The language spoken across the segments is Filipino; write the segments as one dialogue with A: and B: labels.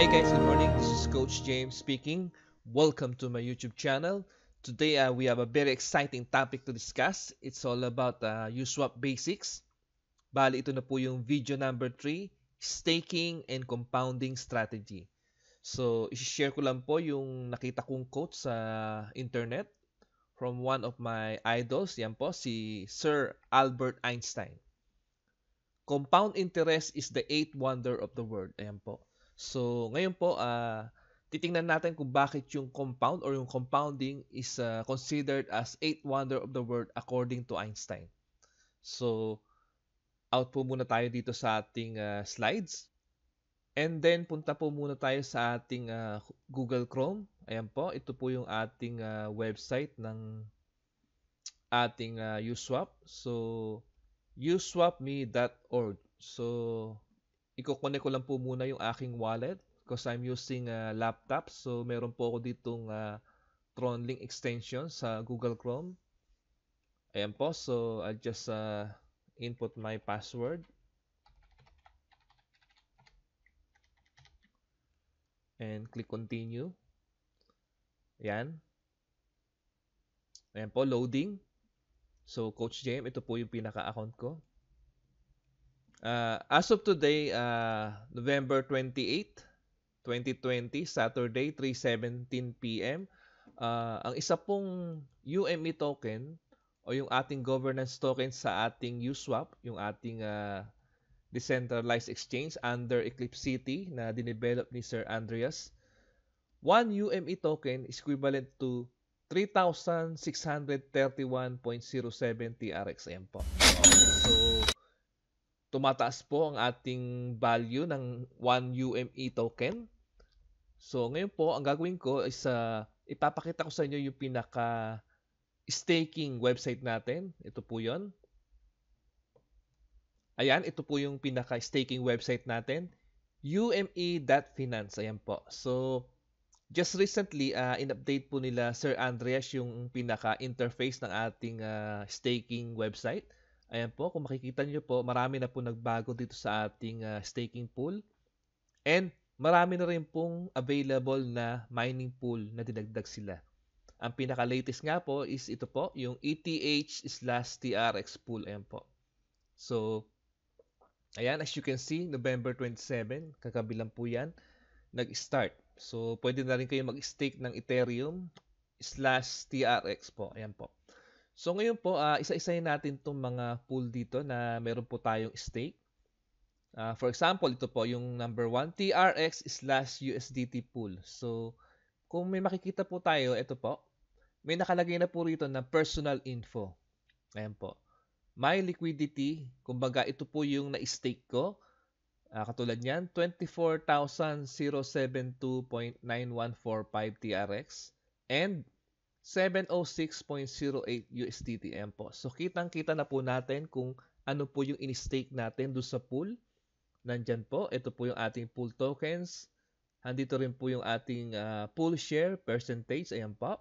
A: Hi guys, good morning. This is Coach James speaking. Welcome to my YouTube channel. Today we have a very exciting topic to discuss. It's all about USWAP basics. Bali, ito na po yung video number 3, staking and compounding strategy. So, i-share ko lang po yung nakita kong quote sa internet from one of my idols. Yan po, si Sir Albert Einstein. Compound interest is the eighth wonder of the world. Ayan po. So, ngayon po, titingnan natin kung bakit yung compound or yung compounding is considered as eighth wonder of the world according to Einstein. So, out po muna tayo dito sa ating slides. And then, punta po muna tayo sa ating Google Chrome. Ayan po, ito po yung ating website ng ating USWAP. So, uswapme.org. So, i-connect ko lang po muna yung aking wallet because I'm using a laptop. So, meron po ako ditong Tronlink extension sa Google Chrome. Ayan po. So, I'll just input my password. And click continue. Ayan. Ayan po, loading. So, Coach James, ito po yung pinaka-account ko. As of today, November 28, 2020, Saturday, 3:17 p.m. Ang isa pong UME token o yung ating governance token sa ating USWAP, yung ating decentralized exchange under Eclipse City na dinevelop ni Sir Andreas. One UME token is equivalent to 3,631.07 TRX. Ayan po. So, tumataas po ang ating value ng 1 UME token. So, ngayon po, ang gagawin ko is ipapakita ko sa inyo yung pinaka-staking website natin. Ito po yon. Ayan, ito po yung pinaka-staking website natin. ume.finance. Ayan po. So, just recently, in-update po nila Sir Andreas yung pinaka-interface ng ating staking website. Ayan po, kung makikita nyo po, marami na po nagbago dito sa ating staking pool. And marami na rin pong available na mining pool na dinagdag sila. Ang pinaka-latest nga po is ito po, yung ETH/TRX pool. Ayan po. So, ayan, as you can see, November 27, kakabilang po yan, nag-start. So, pwede na rin kayo mag-stake ng Ethereum/TRX po. Ayan po. So, ngayon po, isa-isahin natin itong mga pool dito na meron po tayong stake. For example, ito po yung number 1, TRX/USDT pool. So, kung may makikita po tayo, ito po, may nakalagay na po rito na personal info. Ayan po. My liquidity, kumbaga ito po yung na-stake ko. Katulad niyan, 24,072.9145 TRX and 706.08 USDT. Ayan po. So, kitang-kita na po natin kung ano po yung in-stake natin doon sa pool. Nandyan po. Ito po yung ating pool tokens. Andito rin po yung ating pool share percentage. Ayan po.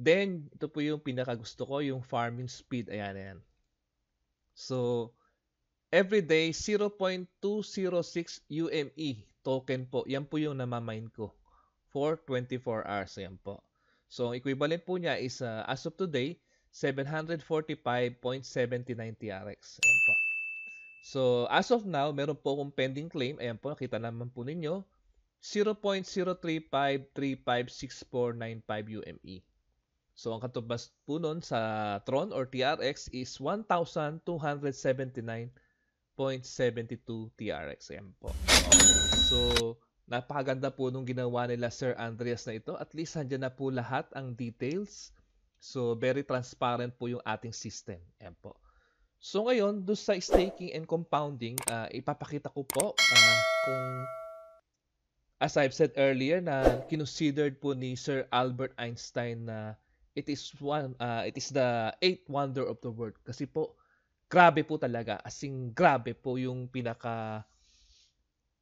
A: Then, ito po yung pinakagusto ko, yung farming speed. Ayan, ayan. So, every day, 0.206 UME token po. Yan po yung namamine ko for 24 hours. Ayan po. So, ang equivalent po niya is, as of today, 745.79 TRX. Ayan po. So, as of now, meron po akong pending claim. Ayan po, nakita naman po ninyo. 0.035356495 UME. So, ang katubas po nun sa Tron or TRX is 1,279.72 TRX. Ayan po. So, napakaganda po nung ginawa nila Sir Andreas na ito. At least andyan na po lahat ang details. So, very transparent po yung ating system. Ayan po. So, ngayon, doon sa staking and compounding, ipapakita ko po kung, as I've said earlier, na considered po ni Sir Albert Einstein na it is the eighth wonder of the world. Kasi po, grabe po talaga. As in, grabe po yung pinaka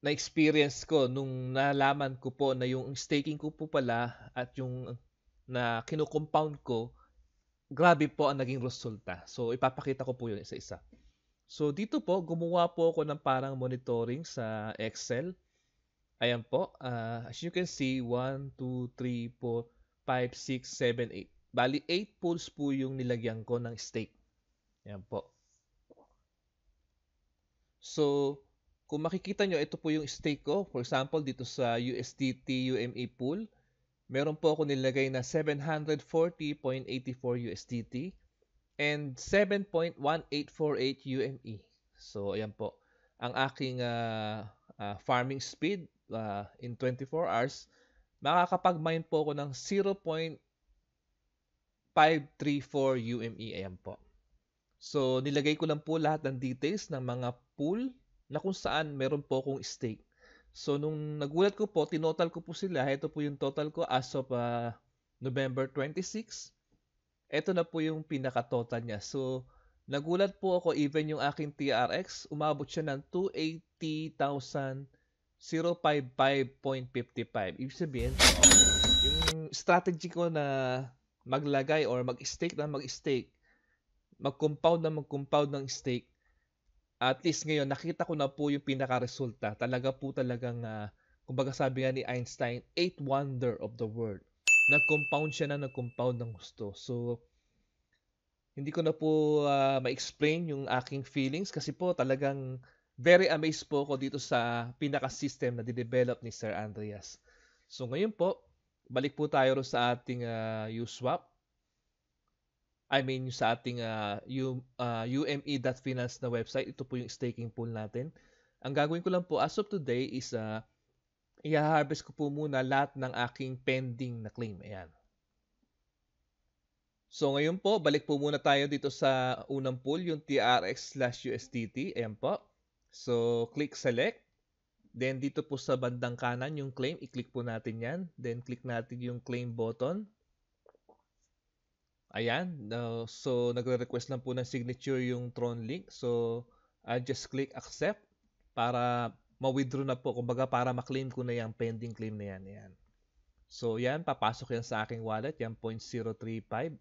A: na-experience ko nung nalaman ko po na yung staking ko po pala at yung na kino-compound ko, grabe po ang naging resulta. So, ipapakita ko po yun isa-isa. So, dito po, gumawa po ako ng parang monitoring sa Excel. Ayan po, as you can see, 1, 2, 3, 4, 5, 6, 7, 8. Bali, 8 pools po yung nilagyan ko ng stake. Ayan po. So, kung makikita nyo, ito po yung stake ko. For example, dito sa USDT UME pool, meron po ako nilagay na 740.84 USDT and 7.1848 UME. So, ayan po. Ang aking farming speed in 24 hours, makakapag-mine po ako ng 0.534 UME. Ayan po. So, nilagay ko lang po lahat ng details ng mga pool na kung saan meron po akong stake. So, nung nagulat ko po, tinotal ko po sila. Ito po yung total ko as of November 26. Ito na po yung pinaka-total niya. So, nagulat po ako, even yung aking TRX, umabot siya ng 280,055.55. Ibig sabihin, yung strategy ko na maglagay or mag-stake na mag-stake, mag-compound na mag-compound ng stake, at least ngayon, nakita ko na po yung pinaka-resulta. Talaga po talagang, kumbaga sabi nga ni Einstein, 8th wonder of the world. Nag-compound siya na nag-compound ng gusto. So, hindi ko na po ma-explain yung aking feelings kasi po talagang very amazed po ako dito sa pinaka-system na didevelop ni Sir Andreas. So, ngayon po, balik po tayo sa ating USwap. I mean, sa ating ume.finance na website, ito po yung staking pool natin. Ang gagawin ko lang po as of today is i-harvest ko po muna lahat ng aking pending na claim. Ayan. So ngayon po, balik po muna tayo dito sa unang pool, yung TRX/USDT. Ayan po. So click select. Then dito po sa bandang kanan yung claim, i-click po natin yan. Then click natin yung claim button. Ayan, so nagre-request lang po ng signature yung Tron link. So, I just click accept para ma-withdraw na po. Kumbaga para ma-claim ko na yung pending claim na yan. Ayan. So, yan, papasok yan sa aking wallet. Yan, 0.035.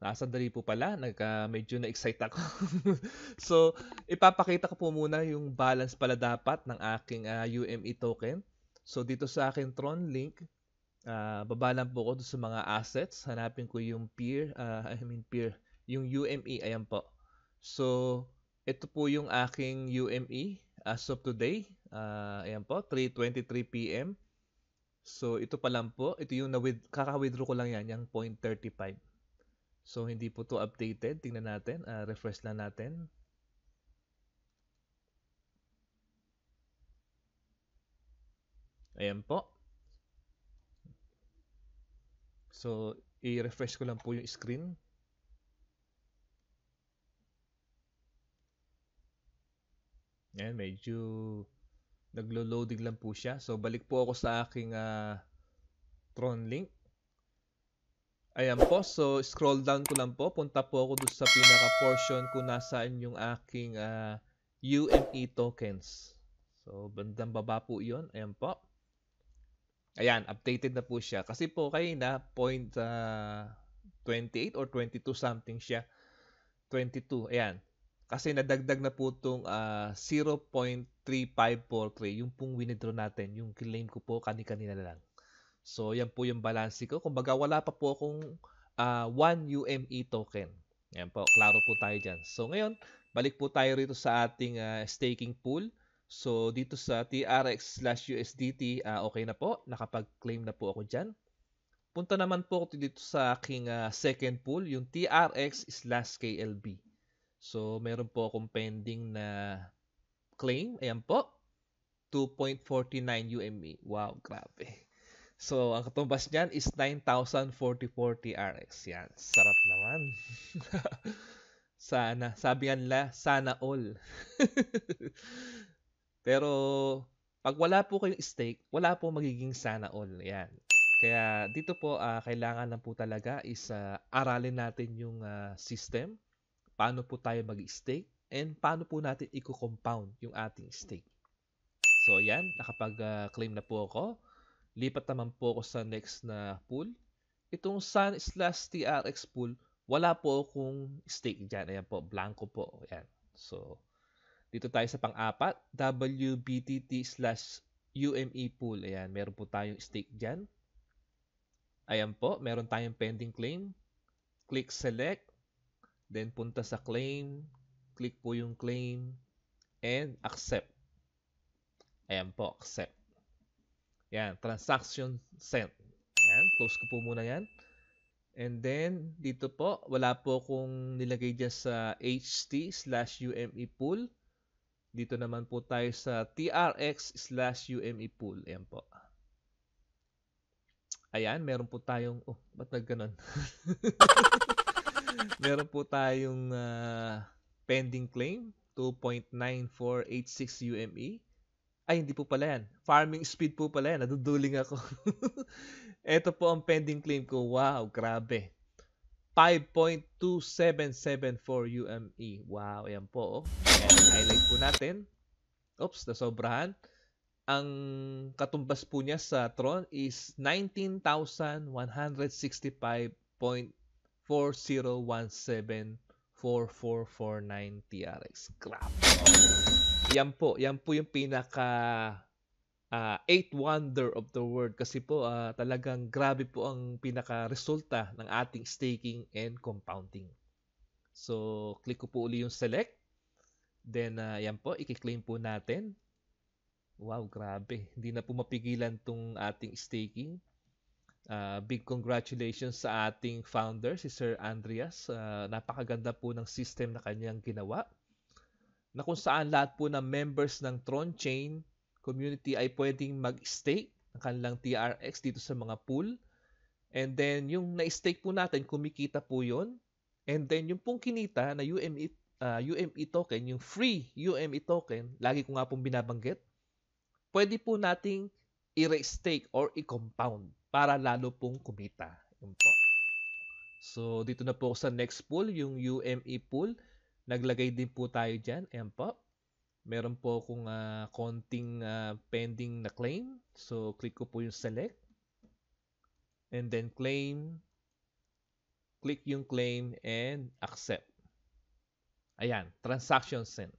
A: Nakasandali po pala. Medyo na-excite ako. So, ipapakita ko po muna yung balance pala dapat ng aking UME token. So, dito sa aking Tron link, baba lang po ako sa mga assets. Hanapin ko yung peer, yung UME. Ayan po. So, ito po yung aking UME as of today. Ayan po, 3:23 PM. So, ito pa lang po. Ito yung kaka-withdraw ko lang yan, yung 0.35. So, hindi po to updated. Tingnan natin. Refresh lang natin. Ayan po. So, i-refresh ko lang po yung screen. Ayan, medyo naglo-loading lang po siya. So, balik po ako sa aking Tron link. Ayan po. So, scroll down ko lang po. Punta po ako doon sa pinaka-portion kung nasaan yung aking UME tokens. So, bandang baba po yun. Ayan po. Ayan, updated na po siya. Kasi po kayo na 0.28 or 22 something siya. 22, ayan. Kasi nadagdag na po itong 0.3543, yung pong winidraw natin, yung claim ko po kani-kanina na lang. So, yan po yung balance ko. Kumbaga, wala pa po akong 1 UME token. Yan po, klaro po tayo dyan. So, ngayon, balik po tayo rito sa ating staking pool. So, dito sa TRX/USDT, okay na po. Nakapag-claim na po ako dyan. Punta naman po ako dito sa aking second pool, yung TRX/KLB. So, meron po akong pending na claim. Ayan po. 2.49 UME. Wow, grabe. So, ang katumbas niyan is 9,044 TRX. Yan, sarap naman. Sana, sabi nga nila, sana all. Pero, pag wala po kayong stake, wala po magiging sana all. Yan. Kaya dito po, kailangan na po talaga is aralin natin yung system, paano po tayo mag-stake, and paano po natin i-compound yung ating stake. So, yan, nakapag-claim na po ako. Lipat naman po ako sa next na pool. Itong Sun/TRX pool, wala po akong stake dyan. Ayan po, blanco po. Ayan. So, dito tayo sa pang-apat, WBTT/UST. UME pool. Ayan, meron po tayong stake dyan. Ayan po, meron tayong pending claim. Click select, then punta sa claim, click po yung claim, and accept. Ayan po, accept. Ayan, transaction sent. Ayan, close ko po muna yan. And then, dito po, wala po kung nilagay dyan sa HT/UME pool. Dito naman po tayo sa TRX/UME pool. Ayan po. Ayan, meron po tayong, oh, ba't nagganon? Meron po tayong pending claim, 2.9486 UME. Ay, hindi po pala yan. Farming speed po pala yan. Naduduling ako. Ito po ang pending claim ko. Wow, grabe. 5.2774 UME. Wow, ayan po. Oh. Ayan, highlight po natin. Oops, nasobrahan. Ang katumbas po niya sa Tron is 19,165.40174449 TRX. Grabe. Yan po yung pinaka 8th wonder of the world kasi po talagang grabe po ang pinaka resulta ng ating staking and compounding. So, click ko po uli yung select. Then, yan po, i-claim po natin. Wow, grabe. Hindi na po mapigilan tong ating staking. Big congratulations sa ating founder, si Sir Andreas. Napakaganda po ng system na kanyang ginawa. Na kung saan lahat po ng members ng Tron Chain community ay pwedeng mag-stake ng kanilang TRX dito sa mga pool. And then, yung na-stake po natin, kumikita po yun. And then, yung pong kinita na UME token, yung free UME token, lagi ko nga pong binabanggit, pwede po nating i-restake or i-compound para lalo pong kumita. Yun po. So, dito na po sa next pool, yung UME pool. Naglagay din po tayo dyan. Ayan po. Meron po akong konting pending na claim. So, click ko po yung select. And then claim. Click yung claim and accept. Ayan. Transaction sent.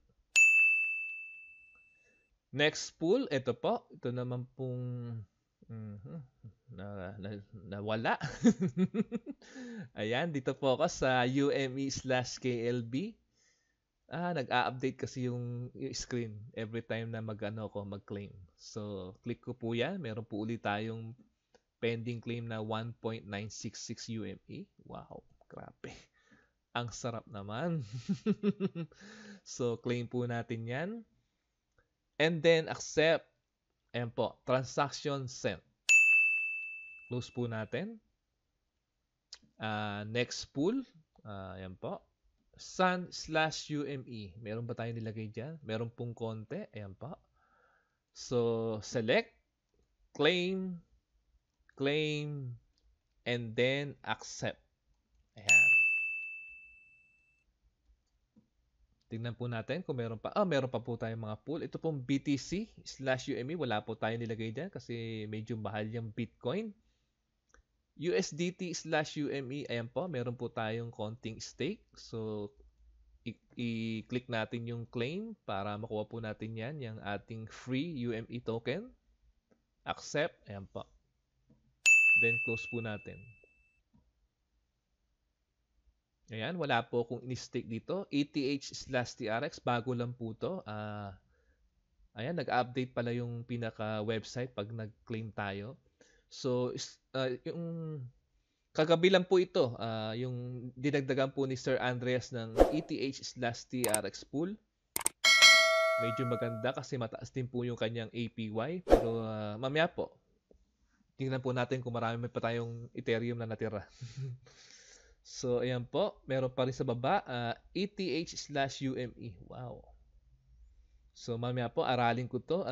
A: Next pool. Ito po. Ito naman pong nawala. Ayan. Dito po ako sa UME/KLB. Nag-a-update kasi yung screen every time na mag-claim. So, click ko po yan. Meron po ulit tayong pending claim na 1.966 UME. Wow, grabe. Ang sarap naman. So, claim po natin yan. And then, accept. Ayan po, transaction sent. Close po natin. Next pool. Ayan po. Sun/UME. Meron ba tayong nilagay dyan? Meron pong konti. Ayan pa. So, select, claim, and then accept. Ayan. Tingnan po natin kung meron pa. Meron pa po tayong mga pool. Ito pong BTC/UME. Wala po tayong nilagay dyan kasi medyo mahal yung Bitcoin. USDT/UME. Ayan po. Meron po tayong konting stake. So, i-click natin yung claim para makuha po natin yan, yung ating free UME token. Accept. Ayan po. Then, close po natin. Ayan, wala po akong in-stake dito. ETH/TRX, bago lang po to. Ayan, nag-update pala yung pinaka-website pag nag-claim tayo. So, yung kagabi lang po ito, yung dinagdagan po ni Sir Andreas ng ETH/TRX pool. Medyo maganda kasi mataas din po yung kanyang APY. Pero mamaya po, tingnan po natin kung marami pa tayong Ethereum na natira. So, ayan po. Meron pa rin sa baba, ETH/UME. Wow. So, mamaya po, aralin ko to.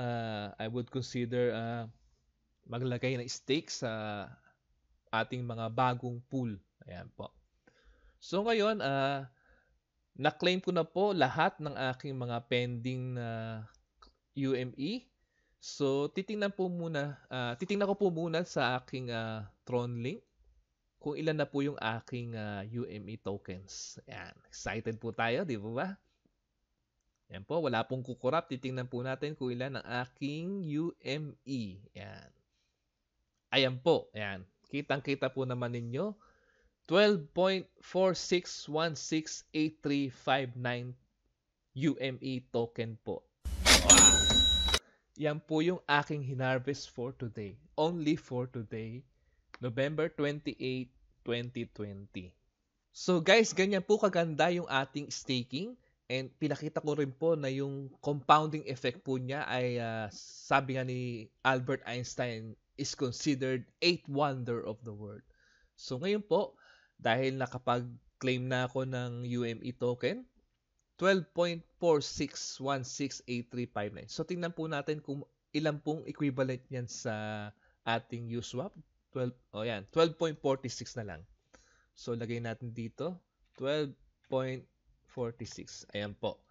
A: I would consider maglagay ng stake sa ating mga bagong pool. Ayan po. So, ngayon, na-claim ko na po lahat ng aking mga pending na UME. So, titingnan ko po muna sa aking Tron link kung ilan na po yung aking UME tokens. Ayan. Excited po tayo, di ba? Yan po, wala pong kukurap. Titingnan po natin kung ilan ang aking UME. Yan. Ayan po. Ayan. Kitang-kita po naman ninyo. 12.46168359 UME token po. Wow! Yan po yung aking hinarvest for today. Only for today, November 28, 2020. So guys, ganyan po kaganda yung ating staking. And pinakita ko rin po na yung compounding effect po niya ay sabi nga ni Albert Einstein is considered eighth wonder of the world. So ngayon po, dahil nakapag-claim na ako ng UME token, 12.46168359. So tingnan po natin kung ilan pong equivalent niyan sa ating USwap. 12.46 na lang. So lagay natin dito 12.46. Ayan po.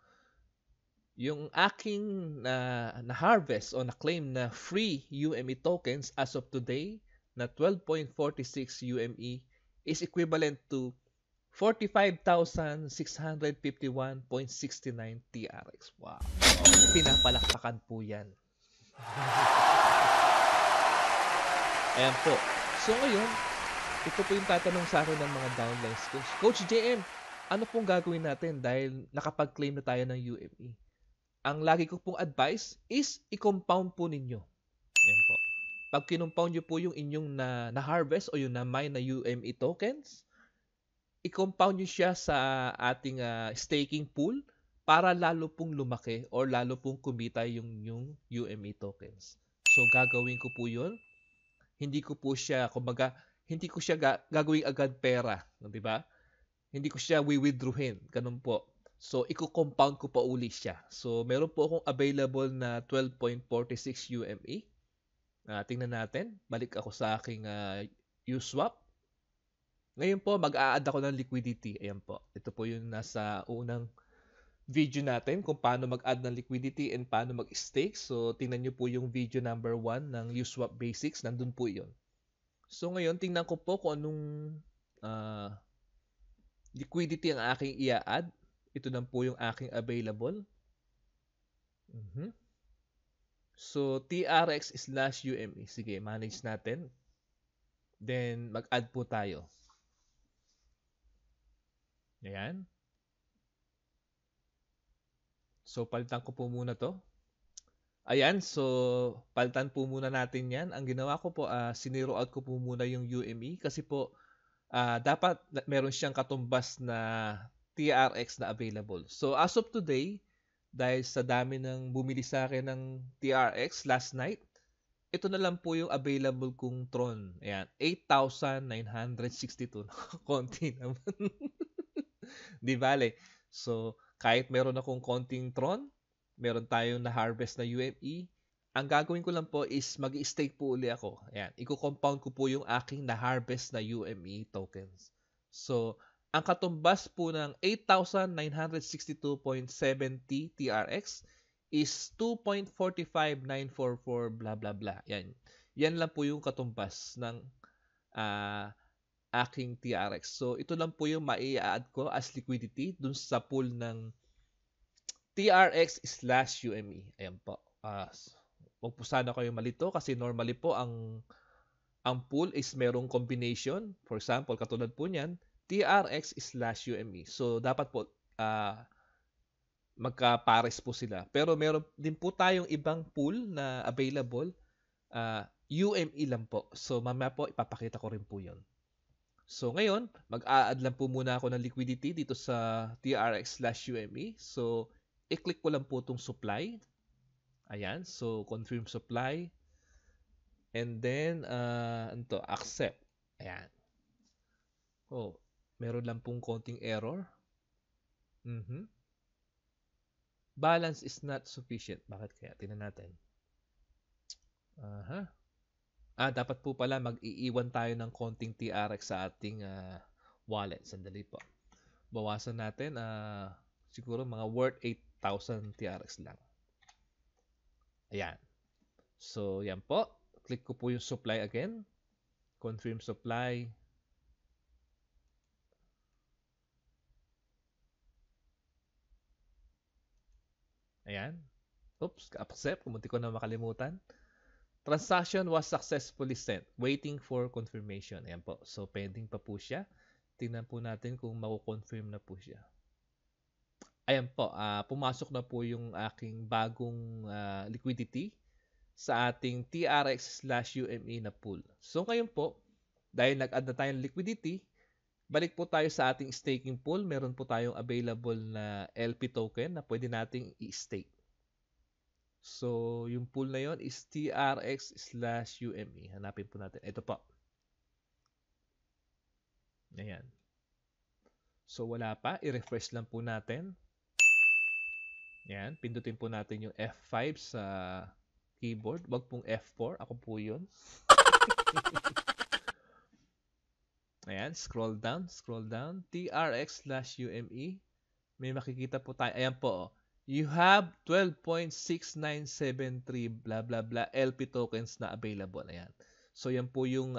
A: Yung aking na-harvest o na-claim na free UME tokens as of today na 12.46 UME is equivalent to 45,651.69 TRX. Wow. Pinapalakpakan po yan. Ayan po. So ngayon, ito po yung tatanong sa akin ng mga downlines. Coach JM, ano pong gagawin natin dahil nakapag-claim na tayo ng UME? Ang lagi ko pong advice is i-compound po ninyo. Ayan po. Pag kinompound nyo po yung inyong na-harvest o yung na-mine na UME tokens, i-compound nyo siya sa ating staking pool para lalo pong lumaki or lalo pong kumita yung UME tokens. So, gagawin ko po yun. Hindi ko po siya, kumbaga, hindi ko siya gagawin agad pera. Di ba? Hindi ko siya withdrawin. Ganun po. So, i-compound ko pa uli siya. So, meron po akong available na 12.46 UME. Tingnan natin. Balik ako sa aking USwap. Ngayon po, mag-a-add ako ng liquidity. Ayan po. Ito po yung nasa unang video natin kung paano mag-add ng liquidity and paano mag-stake. So, tingnan nyo po yung video number 1 ng USwap Basics. Nandun po yun. So, ngayon, tingnan ko po kung anong liquidity ang aking i-add. Ito na po yung aking available. So, TRX/UME. Sige, manage natin. Then, mag-add po tayo. Ayan. So, palitan ko po muna to. Ayan, so, palitan po muna natin yan. Ang ginawa ko po, siniro out ko po muna yung UME kasi po, dapat meron siyang katumbas na TRX na available. So, as of today, dahil sa dami ng bumili sa akin ng TRX last night, ito na lang po yung available kong Tron. Ayan, 8,962. Konti naman. Di bale. So, kahit meron akong konting Tron, meron tayong na-harvest na UME, ang gagawin ko lang po is mag-stake po uli ako. Ayan, i-compound ko po yung aking na-harvest na UME tokens. So, ang katumbas po ng 8,962.70 TRX is 2.45944 blah blah blah. Yan. Yan lang po yung katumbas ng aking TRX. So, ito lang po yung mai-add ko as liquidity dun sa pool ng TRX/UME. Ayan po. Huwag po sana kayo malito kasi normally po ang pool is merong combination. For example, katulad po niyan, TRX/UME. So, dapat po magkapares po sila. Pero meron din po tayong ibang pool na available. UME lang po. So, mamaya po ipapakita ko rin po yun. So, ngayon, mag-a-add lang po muna ako ng liquidity dito sa TRX/UME. So, i-click ko lang po itong supply. Ayan. So, confirm supply. And then, accept. Ayan. Oh, meron lang pong konting error. Balance is not sufficient. Bakit kaya? Tingnan natin. Dapat po pala mag-iiwan tayo ng konting TRX sa ating wallet. Sandali po. Bawasan natin. Siguro mga worth 8,000 TRX lang. Ayan. So, yan po. Click ko po yung supply again. Confirm supply. Ayan. Oops, accept. Kumunti ko na makalimutan. Transaction was successfully sent. Waiting for confirmation. Ayan po. So, pending pa po siya. Tingnan po natin kung mako-confirm na po siya. Ayan po. Pumasok na po yung aking bagong liquidity sa ating TRX/UME na pool. So, ngayon po, dahil nag-add na tayo ng liquidity, balik po tayo sa ating staking pool. Meron po tayong available na LP token na pwede nating i-stake. So, yung pool na yon is TRX/UME. Hanapin po natin. Ito po. Ayan. So, wala pa. I-refresh lang po natin. Ayan. Pindutin po natin yung F5 sa keyboard. Wag pong F4. Ako po yun. Ayan. Scroll down. Scroll down. TRX/UME. May makikita po tayo. Ayan po. You have 12.6973 blah blah blah LP tokens na available. Ayan. So, yan po yung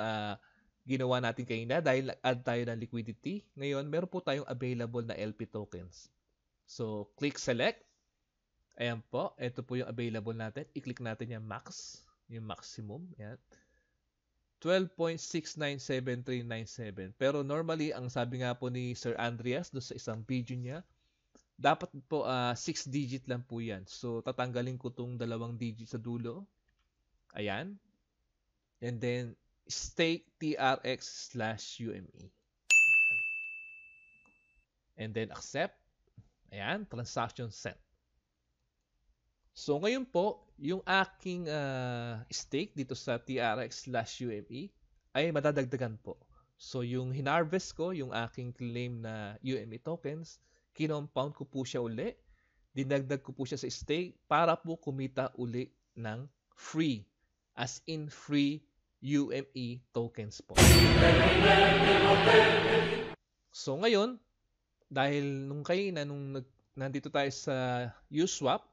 A: ginawa natin kanina dahil add tayo ng liquidity. Ngayon, meron po tayong available na LP tokens. So, click select. Ayan po. Ito po yung available natin. I-click natin yung max. Yung maximum. Ayan. 12.697397. Pero normally, ang sabi nga po ni Sir Andreas doon sa isang video niya, dapat po 6 digit lang po yan. So, tatanggalin ko itong 2 digit sa dulo. Ayan. And then, stake TRX/UME. And then, accept. Ayan. Transaction sent. So, ngayon po, yung aking stake dito sa TRX/UME ay madadagdagan po. So, yung hinarvest ko, yung aking claim na UME tokens, kinompound ko po siya uli, dinagdag ko po siya sa stake para po kumita uli ng free, as in free UME tokens po. So ngayon, dahil nung nandito tayo sa Uswap,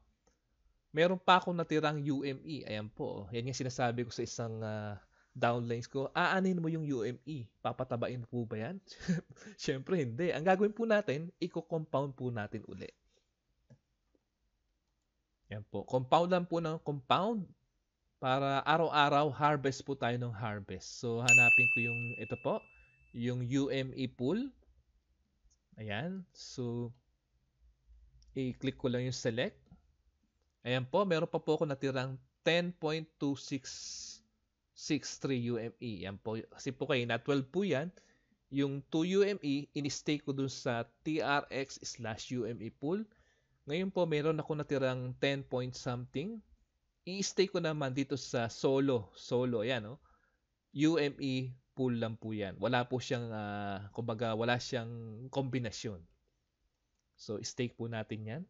A: meron pa akong natirang UME. Ayan po. Yan yung sinasabi ko sa isang downlines ko. Aanin mo yung UME. Papatabain po ba yan? Siyempre hindi. Ang gagawin po natin, i-compound po natin uli. Yan po. Compound lang po ng compound para araw-araw harvest po tayo ng harvest. So, hanapin ko yung ito po. Yung UME pool. Ayan. So, i-click ko lang yung select. Ayan po. Meron pa po ako natirang 10.2663 UME. Yan po. Kasi po kayo na 12 po yan. Yung 2 UME, in-stake ko dun sa TRX/UME pool. Ngayon po, meron ako natirang 10 point something. I-stake ko naman dito sa Solo. Ayan, no? UME pool lang po yan. Wala po siyang, kumbaga, wala siyang kombinasyon. So, stake po natin yan.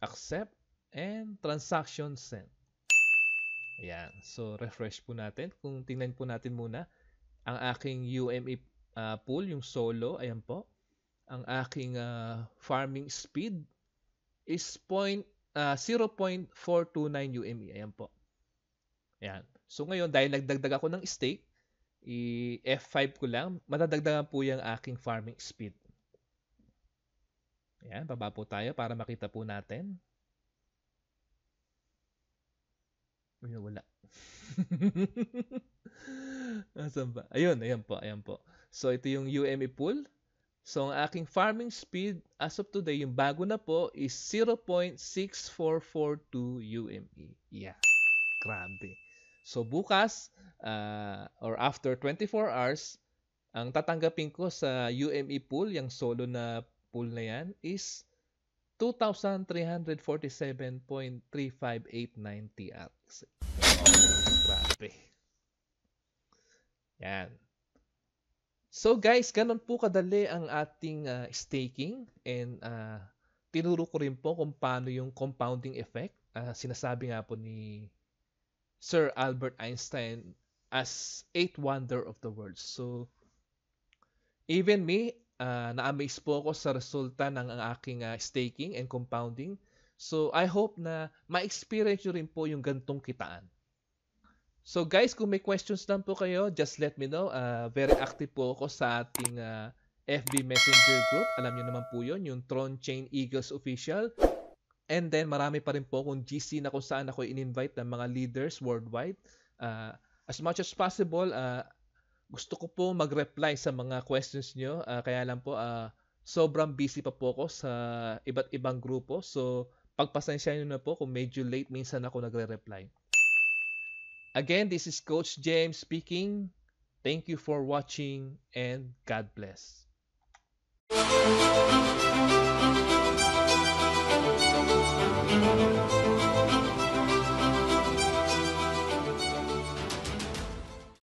A: Accept and transaction sent. Ayan. So, refresh po natin. Kung tingnan po natin muna, ang aking UME pool, yung Solo, ayan po. Ang aking farming speed is 0.429 UME. Ayan po. Ayan. So, ngayon, dahil nagdagdag ako ng stake, i-F5 ko lang, madadagdagan po yung aking farming speed. Ayan, baba po tayo para makita po natin. Wala. Asan ba? Ayun, ayan po. So, ito yung UME pool. So, ang aking farming speed as of today, yung bago na po, is 0.6442 UME. Yeah. Grabe. So, bukas, or after 24 hours, ang tatanggapin ko sa UME pool, yung Solo na pool na yan, is 2,347.3589 TRX. Grabe. Yan. So guys, ganun po kadali ang ating staking and tinuro ko rin po kung paano yung compounding effect. Sinasabi nga po ni Sir Albert Einstein as 8th wonder of the world. So even me, na-amaze po ako sa resulta ng aking staking and compounding. So I hope na ma-experience nyo rin po yung gantong kitaan. So guys, kung may questions lang po kayo, just let me know. Very active po ako sa ating FB Messenger group. Alam niyo naman po yun, yung Tron Chain Eagles Official. And then marami pa rin po akong GC na kung saan ako in-invite ng mga leaders worldwide. As much as possible, gusto ko po mag-reply sa mga questions nyo. Kaya lang po, sobrang busy pa po ako sa iba't ibang grupo. So, pagpasensya nyo na po kung medyo late minsan ako nagre-reply. Again, this is Coach James speaking. Thank you for watching and God bless.